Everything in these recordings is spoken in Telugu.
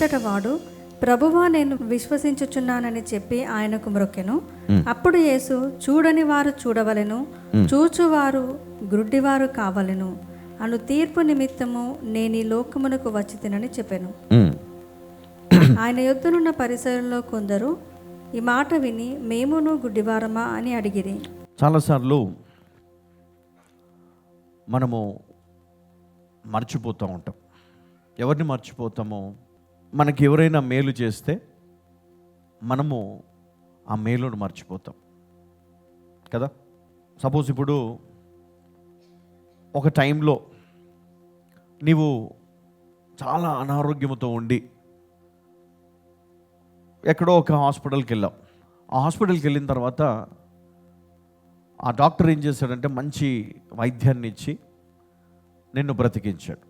అంతటా వాడు, ప్రభువా, నేను విశ్వసించుచున్నానని చెప్పి ఆయనకు మ్రొక్కెను. అప్పుడు యేసు, చూడని వారు చూడవలెను, చూచువారు గ్రుడ్డివారు కావలెను అను తీర్పు నిమిత్తము నేను ఈ లోకమునకు వచ్చి తినని చెప్పాను. ఆయన యొద్దనున్న పరిసరంలో కొందరు ఈ మాట విని, మేమును గుడ్డివారమా అని అడిగిరి. చాలాసార్లు మనము మర్చిపోతూ ఉంటాం. ఎవరిని మర్చిపోతామో, మనకి ఎవరైనా మేలు చేస్తే మనము ఆ మేలును మర్చిపోతాం కదా. సపోజ్ ఇప్పుడు ఒక టైంలో నీవు చాలా అనారోగ్యంతో ఉండి ఎక్కడో ఒక హాస్పిటల్కి వెళ్ళావు. ఆ హాస్పిటల్కి వెళ్ళిన తర్వాత ఆ డాక్టర్ ఏం చేశాడంటే మంచి వైద్యాన్ని ఇచ్చి నిన్ను బ్రతికించాడు.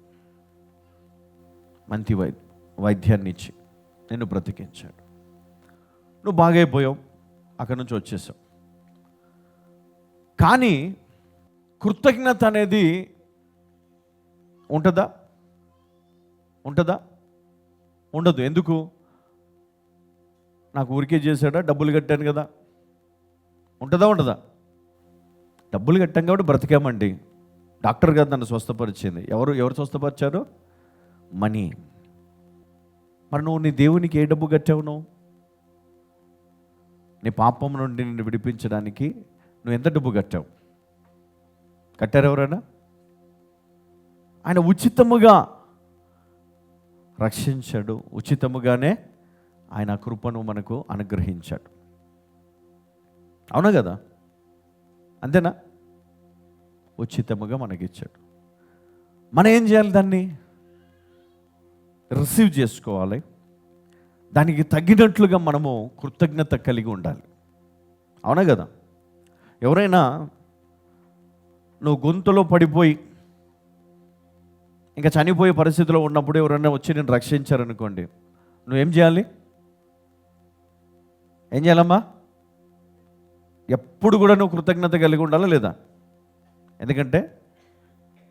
మంచి వైద్యాన్ని ఇచ్చి నిన్ను బ్రతికించాడు. నువ్వు బాగైపోయావు, అక్కడి నుంచి వచ్చేసావు. కానీ కృతజ్ఞత అనేది ఉంటుందా? ఉండదు. ఎందుకు? నాకు ఊరికే చేశాడా, డబ్బులు కట్టాను కదా. ఉండదా? డబ్బులు కట్టాం కాబట్టి బ్రతికామండి. డాక్టర్ గారు నన్ను స్వస్థపరిచింది. ఎవరు స్వస్థపరిచారు? మనీ. మరి నువ్వు నీ దేవునికి ఏ డబ్బు కట్టావు? నువ్వు నీ పాపం నుండి నిన్ను విడిపించడానికి నువ్వు ఎంత డబ్బు కట్టావు? కట్టారు ఎవరైనా? ఆయన ఉచితముగా రక్షించాడు, ఉచితముగానే ఆయన కృపను మనకు అనుగ్రహించాడు. అవునా కదా? అంతేనా? ఉచితముగా మనకిచ్చాడు. మనం ఏం చేయాలి? దాన్ని రిసీవ్ చేసుకోవాలి. దానికి తగినట్లుగా మనము కృతజ్ఞత కలిగి ఉండాలి. అవునా కదా? ఎవరైనా నువ్వు గొంతులో పడిపోయి ఇంకా చనిపోయే పరిస్థితిలో ఉన్నప్పుడు ఎవరైనా వచ్చి నేను రక్షించారనుకోండి, నువ్వేం చేయాలి? ఏం చేయాలమ్మా? ఎప్పుడు కూడా నువ్వు కృతజ్ఞత కలిగి ఉండాలా లేదా? ఎందుకంటే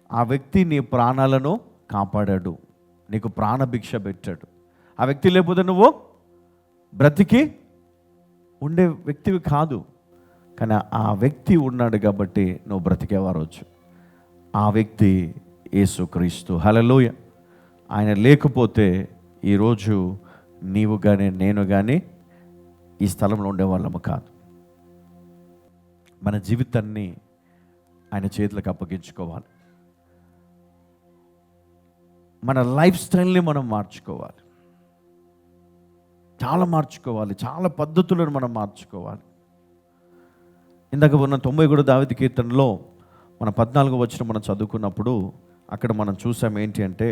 ఆ వ్యక్తి నీ ప్రాణాలను కాపాడాడు, నీకు ప్రాణభిక్ష పెట్టాడు. ఆ వ్యక్తి లేకపోతే నువ్వు బ్రతికి ఉండే వ్యక్తివి కాదు. కానీ ఆ వ్యక్తి ఉన్నాడు కాబట్టి నువ్వు బ్రతికేవారవచ్చు. ఆ వ్యక్తి యేసుక్రీస్తు. హల్లెలూయా. ఆయన లేకపోతే ఈరోజు నీవు కానీ నేను కానీ ఈ స్థలంలో ఉండేవాళ్ళము కాదు. మన జీవితాన్ని ఆయన చేతులకు అప్పగించుకోవాలి. మన లైఫ్ స్టైల్ని మనం మార్చుకోవాలి. చాలా పద్ధతులను మనం మార్చుకోవాలి. ఇందాక ఉన్న 90 దావీదు కీర్తనలో మన 14వ వచనం మనం చదువుకున్నప్పుడు అక్కడ మనం చూసాం ఏంటి అంటే,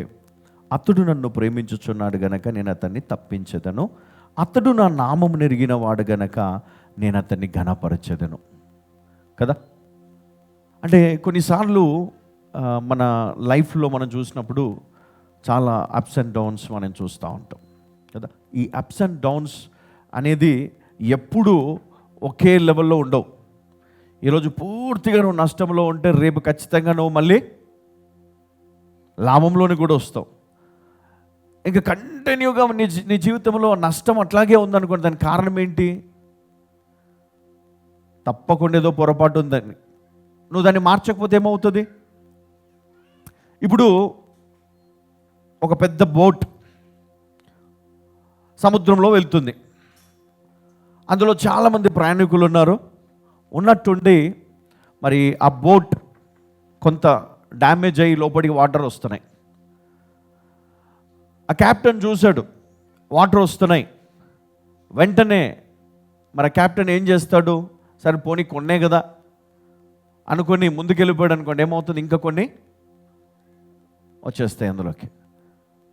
అతడు నన్ను ప్రేమించుచున్నాడు గనక నేను అతన్ని తప్పించెదను, అతడు నా నామము నెరిగిన వాడు గనక నేను అతన్ని ఘనపరచెదను కదా. అంటే కొన్నిసార్లు మన లైఫ్లో మనం చూసినప్పుడు చాలా అప్స్ అండ్ డౌన్స్ మనం చూస్తూ ఉంటాం కదా. ఈ అప్స్ అండ్ డౌన్స్ అనేది ఎప్పుడూ ఒకే లెవెల్లో ఉండవు. ఈరోజు పూర్తిగా నువ్వు నష్టంలో ఉంటే రేపు ఖచ్చితంగా నువ్వు మళ్ళీ లాభంలోని కూడా వస్తావు. ఇంకా కంటిన్యూగా నీ జీవితంలో నష్టం అట్లాగే ఉందనుకోండి, దానికి కారణం ఏంటి? తప్పకుండా ఏదో పొరపాటు ఉందని. నువ్వు దాన్ని మార్చకపోతే ఏమవుతుంది? ఇప్పుడు ఒక పెద్ద బోట్ సముద్రంలో వెళ్తుంది. అందులో చాలామంది ప్రయాణికులు ఉన్నారు. ఉన్నట్టుండి మరి ఆ బోట్ కొంత డ్యామేజ్ అయ్యి లోపలికి వాటర్ వస్తున్నాయి. ఆ కెప్టెన్ చూశాడు వాటర్ వస్తున్నాయి. వెంటనే మరి కెప్టెన్ ఏం చేస్తాడు? సరే పోనీ కొన్నే కదా అనుకొని ముందుకెళ్ళిపోయాడు అనుకోండి, ఏమవుతుంది? ఇంకా కొన్ని వచ్చేస్తాయి అందులోకి.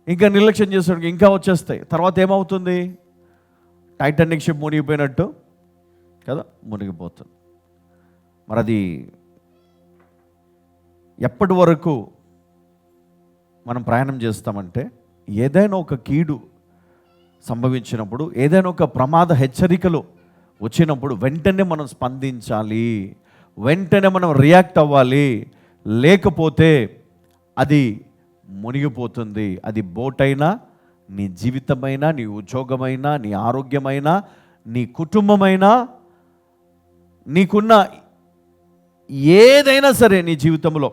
ఇంకా నిర్లక్ష్యం చేస్తాడు, ఇంకా వచ్చేస్తాయి. తర్వాత ఏమవుతుంది? టైటానిక్ షిప్ మునిగిపోయినట్టు కదా, మునిగిపోతుంది. మరి అది ఎప్పటి వరకు మనం ప్రయాణం చేస్తామంటే, ఏదైనా ఒక కీడు సంభవించినప్పుడు, ఏదైనా ఒక ప్రమాద హెచ్చరికలు వచ్చినప్పుడు వెంటనే మనం స్పందించాలి, వెంటనే మనం రియాక్ట్ అవ్వాలి. లేకపోతే అది మునిగిపోతుంది. అది బోట్ అయినా నీ జీవితమైనా, నీ ఉద్యోగమైనా, నీ ఆరోగ్యమైనా, నీ కుటుంబమైనా, నీకున్న ఏదైనా సరే నీ జీవితంలో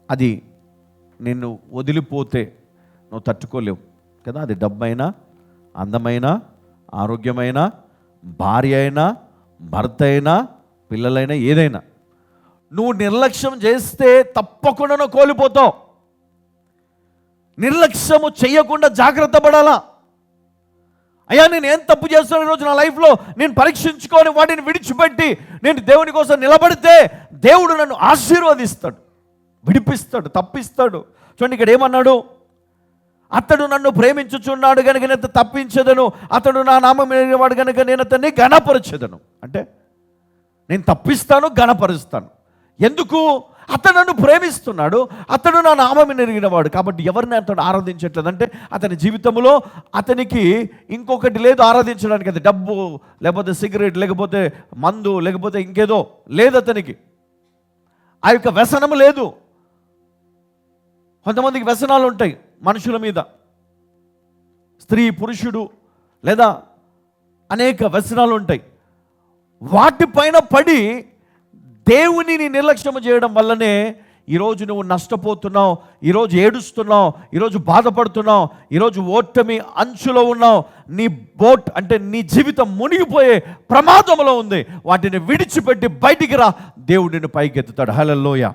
అది నిన్ను వదిలిపోతే నువ్వు తట్టుకోలేవు కదా. అది డబ్బైనా, అందమైన, ఆరోగ్యమైన, భార్య అయినా, భర్త అయినా, పిల్లలైనా, ఏదైనా నువ్వు నిర్లక్ష్యం చేస్తే తప్పకుండా నువ్వు కోల్పోతావు. నిర్లక్ష్యము చెయ్యకుండా జాగ్రత్త పడాలా. అయ్యా నేను ఏం తప్పు చేస్తాను ఈరోజు నా లైఫ్లో, నేను పరీక్షించుకొని వాటిని విడిచిపెట్టి నేను దేవుని కోసం నిలబడితే దేవుడు నన్ను ఆశీర్వదిస్తాడు, విడిపిస్తాడు, తప్పిస్తాడు. చూడండి ఇక్కడ ఏమన్నాడు, అతడు నన్ను ప్రేమించుచున్నాడు కనుక నేను తప్పించదను, అతడు నా నామం వాడు కనుక నేను అతన్ని ఘనపరచెదను. అంటే నేను తప్పిస్తాను, ఘనపరుస్తాను. ఎందుకు? అతడు నన్ను ప్రేమిస్తున్నాడు, అతడు నా నామం ఎరిగినవాడు. కాబట్టి ఎవరిని అతడు ఆరాధించట్లేదు అంటే అతని జీవితంలో అతనికి ఇంకొకటి లేదు ఆరాధించడానికి. అది డబ్బు, లేకపోతే సిగరెట్, లేకపోతే మందు, లేకపోతే ఇంకేదో లేదు అతనికి. ఆ యొక్క వ్యసనము లేదు. కొంతమందికి వ్యసనాలు ఉంటాయి మనుషుల మీద, స్త్రీ, పురుషుడు, లేదా అనేక వ్యసనాలు ఉంటాయి. వాటిపైన పడి దేవునిని నిర్లక్ష్యం చేయడం వల్లనే ఈరోజు నువ్వు నష్టపోతున్నావు, ఈరోజు ఏడుస్తున్నావు, ఈరోజు బాధపడుతున్నావు, ఈరోజు ఓటమి అంచులో ఉన్నావు. నీ బోట్ అంటే నీ జీవితం మునిగిపోయే ప్రమాదంలో ఉంది. వాటిని విడిచిపెట్టి బయటికి రా, దేవుడు నిన్ను పైకెత్తుతాడు. హల్లెలూయా.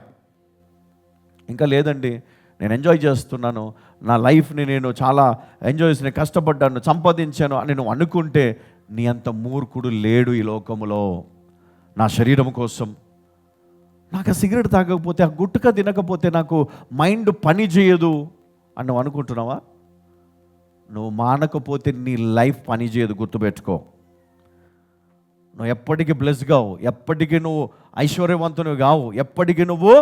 ఇంకా లేదండి, నేను ఎంజాయ్ చేస్తున్నాను, నా లైఫ్ని నేను చాలా ఎంజాయ్ చేసి కష్టపడ్డాను, సంపాదించాను అని నువ్వు అనుకుంటే నీ అంత మూర్ఖుడు లేడు ఈ లోకంలో. నా శరీరం కోసం, నాకు ఆ సిగరెట్ తాగకపోతే, ఆ గుట్కా తినకపోతే నాకు మైండ్ పని చేయదు అని నువ్వు అనుకుంటున్నావా? నువ్వు మానకపోతే నీ లైఫ్ పని చేయదు, గుర్తుపెట్టుకో. నువ్వు ఎప్పటికీ బ్లెస్ కావు, ఎప్పటికీ నువ్వు ఐశ్వర్యవంతునివి కావు, ఎప్పటికీ నువ్వు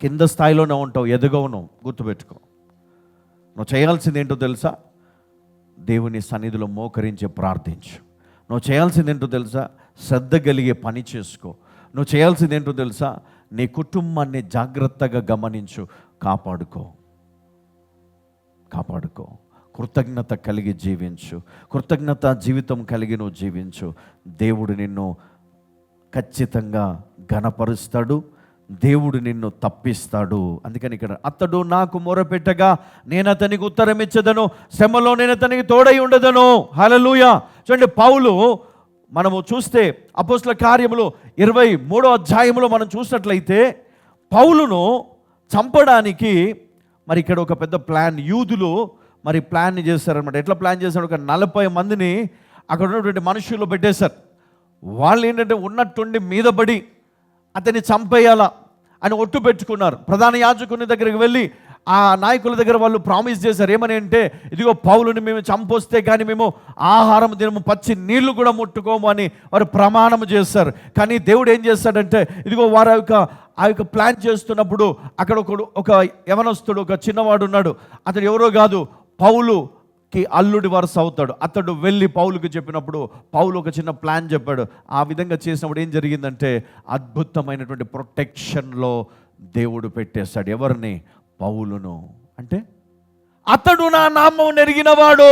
కింద స్థాయిలోనే ఉంటావు, ఎదగవు నువ్వు, గుర్తుపెట్టుకో. నువ్వు చేయాల్సింది ఏంటో తెలుసా? దేవుని సన్నిధిలో మోకరించి ప్రార్థించు. నువ్వు చేయాల్సింది ఏంటో తెలుసా? శ్రద్ధ కలిగే పని చేసుకో. నువ్వు చేయాల్సింది ఏంటో తెలుసా? నీ కుటుంబాన్ని జాగ్రత్తగా గమనించు, కాపాడుకో. కృతజ్ఞత కలిగి జీవించు, కృతజ్ఞత జీవితం కలిగి నువ్వు జీవించు. దేవుడు నిన్ను ఖచ్చితంగా ఘనపరుస్తాడు, దేవుడు నిన్ను తప్పిస్తాడు. అందుకని ఇక్కడ అతడు నాకు మొరపెట్టగా నేను అతనికి ఉత్తరం ఇచ్చదను, శ్రమలో నేను అతనికి తోడై ఉండదను. హల్లెలూయా. చూడండి, పౌలు మనము చూస్తే అపోస్తల కార్యములు 23వ అధ్యాయంలో మనం చూసినట్లయితే పౌలును చంపడానికి మరి ఇక్కడ ఒక పెద్ద ప్లాన్ యూదులు మరి ప్లాన్ చేశారనమాట. ఎట్లా ప్లాన్ చేశారు? ఒక 40 మందిని అక్కడ ఉన్నటువంటి మనుషులు పెట్టేశారు. వాళ్ళు ఏంటంటే ఉన్నట్టుండి మీద పడి అతన్ని చంపేయాలా అని ఒట్టు పెట్టుకున్నారు. ప్రధాన యాజకుని దగ్గరికి వెళ్ళి ఆ నాయకుల దగ్గర వాళ్ళు ప్రామిస్ చేశారు. ఏమని అంటే, ఇదిగో పౌలుని మేము చంపొస్తే కానీ మేము ఆహారం తినము, పచ్చి నీళ్లు కూడా ముట్టుకోము అని వారు ప్రమాణం చేశారు. కానీ దేవుడు ఏం చేస్తాడంటే, ఇదిగో వారు ఆ యొక్క ప్లాన్ చేస్తున్నప్పుడు అక్కడ ఒక యవనస్తుడు, ఒక చిన్నవాడు ఉన్నాడు. అతడు ఎవరో కాదు, పౌలుకి అల్లుడి వరుస అవుతాడు. అతడు వెళ్ళి పౌలుకి చెప్పినప్పుడు పౌలు ఒక చిన్న ప్లాన్ చెప్పాడు. ఆ విధంగా చేసినప్పుడు ఏం జరిగిందంటే అద్భుతమైనటువంటి ప్రొటెక్షన్లో దేవుడు పెట్టేశాడు. ఎవరిని? పౌలును. అంటే అతడు నా నామం నెరిగినవాడు,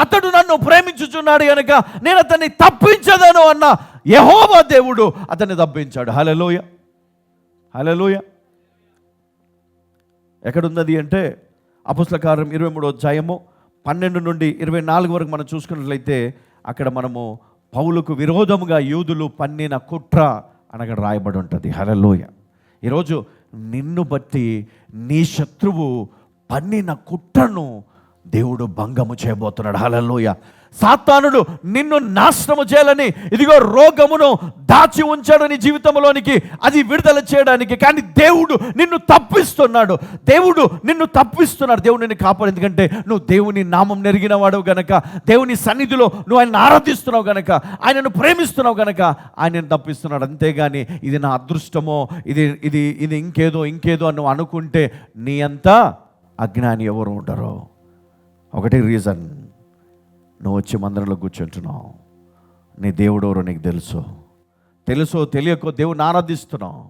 అతడు నన్ను ప్రేమించుచున్నాడు కనుక నేను అతన్ని తప్పించదను అన్న యెహోవా దేవుడు అతన్ని తప్పించాడు. హల్లెలూయా, హల్లెలూయా. ఎక్కడున్నది అంటే అపోస్తల కార్యం 23వ అధ్యాయము 12 నుండి 24 వరకు మనం చూసుకున్నట్లయితే అక్కడ మనము పౌలుకు విరోధముగా యూదులు పన్నిన కుట్ర అనగా రాయబడి ఉంటుంది. హల్లెలూయా. ఈరోజు నిన్ను బట్టి నీ శత్రువు పన్నిన కుట్రను దేవుడు భంగము చేయబోతున్నాడు. హల్లెలూయా. సాతానుడు నిన్ను నాశనము చేయాలని ఇదిగో రోగమును దాచి ఉంచాడు నీ జీవితంలోనికి, అది విడుదల చేయడానికి. కానీ దేవుడు నిన్ను తప్పిస్తున్నాడు, దేవుడు నిన్ను కాపాడు. ఎందుకంటే నువ్వు దేవుని నామం నెరిగిన వాడు గనక, దేవుని సన్నిధిలో నువ్వు ఆయన ఆరాధిస్తున్నావు గనక, ఆయనను ప్రేమిస్తున్నావు గనక ఆయనను తప్పిస్తున్నాడు. అంతేగాని ఇది నా అదృష్టమో, ఇది ఇంకేదో అని నువ్వు అనుకుంటే నీ అంత అజ్ఞాని ఎవరు ఉండరు. ఒకటి రీజన్, నువ్వు వచ్చి మందిరంలో కూర్చుంటున్నావు, నీ దేవుడు ఎవరో నీకు తెలుసో తెలియకో దేవుని ఆరాధిస్తున్నావు.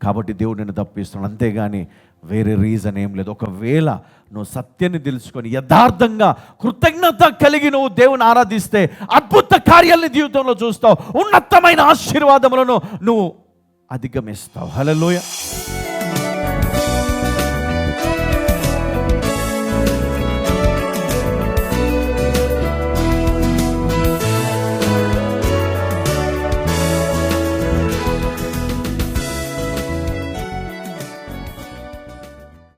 కాబట్టి దేవుడు నిన్ను తప్పిస్తున్నాడు, అంతేగాని వేరే రీజన్ ఏం లేదు. ఒకవేళ నువ్వు సత్యాన్ని తెలుసుకొని యథార్థంగా కృతజ్ఞత కలిగి నువ్వు దేవుని ఆరాధిస్తే అద్భుత కార్యాలని జీవితంలో చూస్తావు, ఉన్నతమైన ఆశీర్వాదములను నువ్వు అధిగమిస్తావు. హల్లెలూయా.